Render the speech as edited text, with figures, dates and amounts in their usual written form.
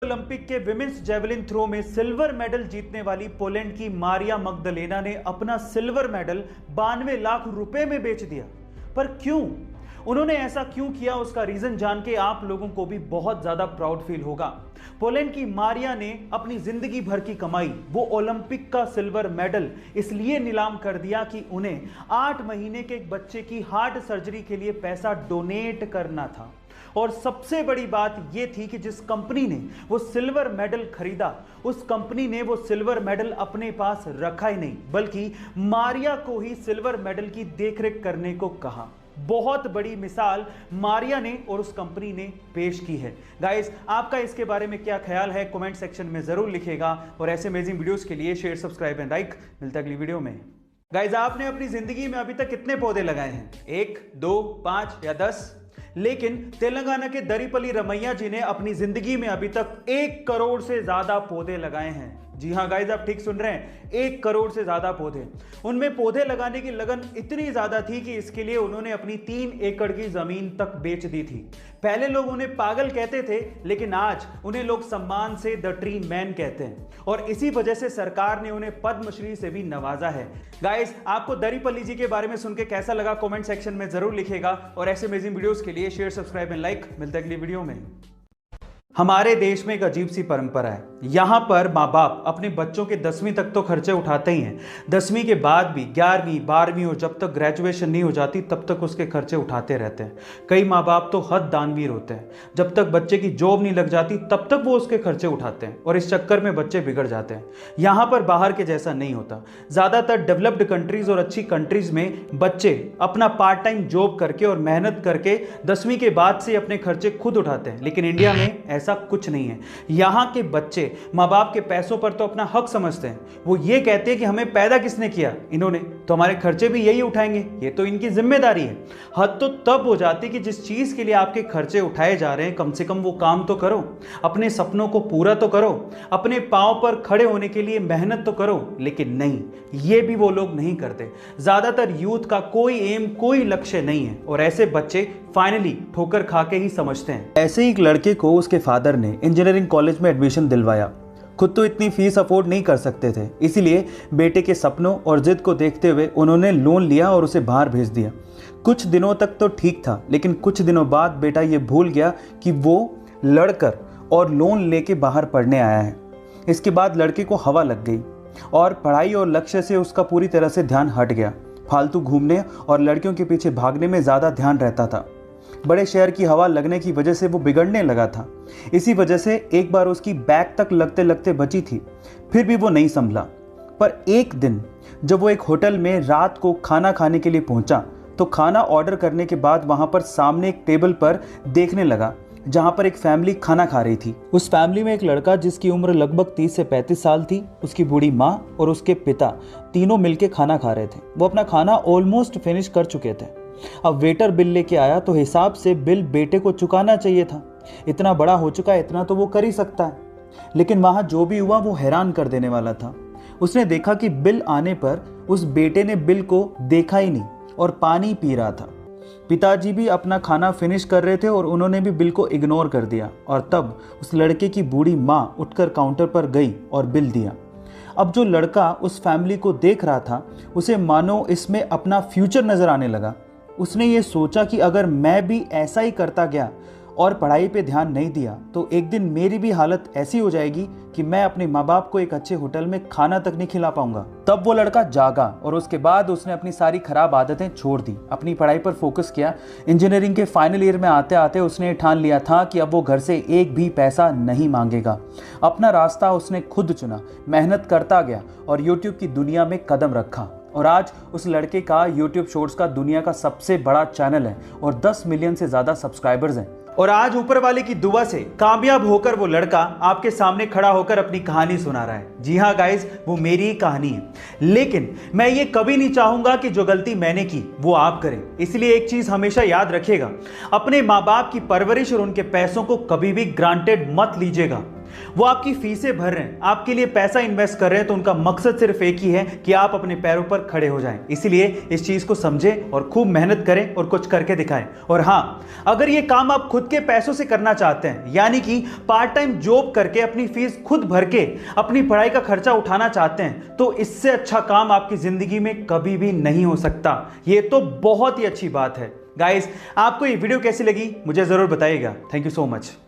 Olympic के women's javelin throw में silver medal जीतने वाली पोलैंड की मारिया मगदलेना ने अपना सिल्वर मेडल 92 लाख रुपए में बेच दिया। पर क्यों? उन्होंने ऐसा क्यों किया, उसका रीजन जान के आप लोगों को भी बहुत ज्यादा प्राउड फील होगा। पोलैंड की मारिया ने अपनी जिंदगी भर की कमाई, वो ओलंपिक का सिल्वर मेडल, इसलिए नीलाम कर दिया कि उन्हें 8 महीने के एक बच्चे की हार्ट सर्जरी के लिए पैसा डोनेट करना था। और सबसे बड़ी बात यह थी कि जिस कंपनी ने वो सिल्वर मेडल खरीदा, उस कंपनी ने वो सिल्वर मेडल अपने पास रखा ही नहीं, बल्कि मारिया को ही सिल्वर मेडल की देखरेख करने को कहा। बहुत बड़ी मिसाल मारिया ने और उस कंपनी ने पेश की है। गाइस, आपका इसके बारे में क्या ख्याल है, कमेंट सेक्शन में जरूर लिखेगा। और ऐसे अमेजिंग वीडियोस के लिए शेयर, सब्सक्राइब एंड लाइक। मिलता है अगली वीडियो में। गाइस, आपने अपनी जिंदगी में अभी तक कितने पौधे लगाए हैं? 1, 2, 5 या 10? लेकिन तेलंगाना के दरीपली रमैया जी ने अपनी जिंदगी में अभी तक 1 करोड़ से ज्यादा पौधे लगाए हैं। जी हां गाइस, आप ठीक सुन रहे हैं, 1 करोड़ से ज्यादा पौधे। उनमें पौधे लगाने की लगन इतनी ज्यादा थी कि इसके लिए उन्होंने अपनी 3 एकड़ की जमीन तक बेच दी थी। पहले लोग उन्हें पागल कहते थे, लेकिन आज उन्हें लोग सम्मान से द ट्री मैन कहते हैं। और इसी वजह से सरकार ने उन्हें पद्मश्री से भी नवाजा है। गाइस, आपको दरीपली जी के बारे में सुनकर कैसा लगा, कमेंट सेक्शन में जरूर लिखेगा। और ऐसे अमेजिंग वीडियोस के लिए शेयर, सब्सक्राइब एंड लाइक। मिलते हैं अगली वीडियो में। हमारे देश में एक अजीब सी परंपरा है। यहाँ पर माँ बाप अपने बच्चों के 10वीं तक तो खर्चे उठाते ही हैं, 10वीं के बाद भी 11वीं, 12वीं और जब तक ग्रेजुएशन नहीं हो जाती तब तक उसके खर्चे उठाते रहते हैं। कई माँ बाप तो हद दानवीर होते हैं, जब तक बच्चे की जॉब नहीं लग जाती तब तक वो उसके खर्चे उठाते हैं और इस चक्कर में बच्चे बिगड़ जाते हैं। यहाँ पर बाहर के जैसा नहीं होता। ज़्यादातर डेवलप्ड कंट्रीज और अच्छी कंट्रीज में बच्चे अपना पार्ट टाइम जॉब करके और मेहनत करके 10वीं के बाद से अपने खर्चे खुद उठाते हैं। लेकिन इंडिया में ऐसा कुछ नहीं है। यहाँ के बच्चे माँ बाप के पैसों पर तो अपना हक समझते हैं। वो ये कहते हैं कि हमें पैदा किसने किया, इन्होंने, तो हमारे खर्चे भी यही उठाएंगे, ये तो इनकी जिम्मेदारी है। हद तो तब हो जाती कि जिस चीज के लिए आपके खर्चे उठाए जा रहे हैं, कम से कम वो काम तो करो, अपने सपनों को पूरा तो करो, अपने पांव पर खड़े होने के लिए मेहनत तो करो। लेकिन नहीं, ये भी वो लोग नहीं करते। ज्यादातर यूथ का कोई एम, कोई लक्ष्य नहीं है और ऐसे बच्चे फाइनली ठोकर खा के ही समझते हैं। ऐसे ही एक लड़के को उसके फादर ने इंजीनियरिंग कॉलेज में एडमिशन दिलवाया। खुद तो इतनी फीस अफोर्ड नहीं कर सकते थे, इसीलिए बेटे के सपनों और जिद को देखते हुए उन्होंने लोन लिया और उसे बाहर भेज दिया। कुछ दिनों तक तो ठीक था, लेकिन कुछ दिनों बाद बेटा ये भूल गया कि वो लड़कर और लोन लेके बाहर पढ़ने आया है। इसके बाद लड़के को हवा लग गई और पढ़ाई और लक्ष्य से उसका पूरी तरह से ध्यान हट गया। फालतू घूमने और लड़कियों के पीछे भागने में ज़्यादा ध्यान रहता था। बड़े शहर की हवा लगने की वजह से वो बिगड़ने लगा था। इसी वजह से एक बार उसकी बैग तक लगते लगते बची थी, फिर भी वो नहीं संभला। पर एक दिन जब वो एक होटल में रात को खाना खाने के लिए पहुंचा, तो खाना ऑर्डर करने के बाद वहां पर सामने एक टेबल पर देखने लगा जहां पर एक फैमिली खाना खा रही थी। उस फैमिली में एक लड़का जिसकी उम्र लगभग 30 से 35 साल थी, उसकी बूढ़ी माँ और उसके पिता तीनों मिलकर खाना खा रहे थे। वो अपना खाना ऑलमोस्ट फिनिश कर चुके थे। अब वेटर बिल लेके आया तो हिसाब से बिल बेटे को चुकाना चाहिए था। इतना बड़ा हो चुका है, इतना तो वो कर ही सकता है। लेकिन वहां जो भी हुआ वो हैरान कर देने वाला था। उसने देखा कि बिल आने पर उस बेटे ने बिल को देखा ही नहीं और पानी पी रहा था। पिताजी भी अपना खाना फिनिश कर रहे थे और उन्होंने भी बिल को इग्नोर कर दिया। और तब उस लड़के की बूढ़ी माँ उठकर काउंटर पर गई और बिल दिया। अब जो लड़का उस फैमिली को देख रहा था, उसे मानो इसमें अपना फ्यूचर नजर आने लगा। उसने ये सोचा कि अगर मैं भी ऐसा ही करता गया और पढ़ाई पे ध्यान नहीं दिया तो एक दिन मेरी भी हालत ऐसी हो जाएगी कि मैं अपने माँ बाप को एक अच्छे होटल में खाना तक नहीं खिला पाऊंगा। तब वो लड़का जागा और उसके बाद उसने अपनी सारी खराब आदतें छोड़ दी, अपनी पढ़ाई पर फोकस किया। इंजीनियरिंग के फाइनल ईयर में आते आते उसने ठान लिया था कि अब वो घर से एक भी पैसा नहीं मांगेगा। अपना रास्ता उसने खुद चुना, मेहनत करता गया और यूट्यूब की दुनिया में कदम रखा। और आज उस लड़के का यूट्यूब शॉर्ट्स का दुनिया का सबसे बड़ा चैनल है और 10 मिलियन से ज्यादा सब्सक्राइबर्स हैं। और आज ऊपर वाले की दुआ से कामयाब होकर वो लड़का आपके सामने खड़ा होकर अपनी कहानी सुना रहा है। जी हाँ गाइस, वो मेरी ही कहानी है। लेकिन मैं ये कभी नहीं चाहूंगा कि जो गलती मैंने की वो आप करें। इसलिए एक चीज हमेशा याद रखिएगा, अपने माँ बाप की परवरिश और उनके पैसों को कभी भी ग्रांटेड मत लीजिएगा। वो आपकी फीसें भर रहे हैं, आपके लिए पैसा इन्वेस्ट कर रहे हैं, तो उनका मकसद सिर्फ एक ही है कि आप अपने पैरों पर खड़े हो जाएं। इसीलिए इस चीज को समझें और खूब मेहनत करें और कुछ करके दिखाएं। और हां, अगर ये काम आप खुद के पैसों से करना चाहते हैं, यानी कि पार्ट टाइम जॉब करके अपनी फीस खुद भर के अपनी पढ़ाई का खर्चा उठाना चाहते हैं, तो इससे अच्छा काम आपकी जिंदगी में कभी भी नहीं हो सकता। ये तो बहुत ही अच्छी बात है। गाइस, आपको ये वीडियो कैसी लगी मुझे जरूर बताइएगा। Thank you so much.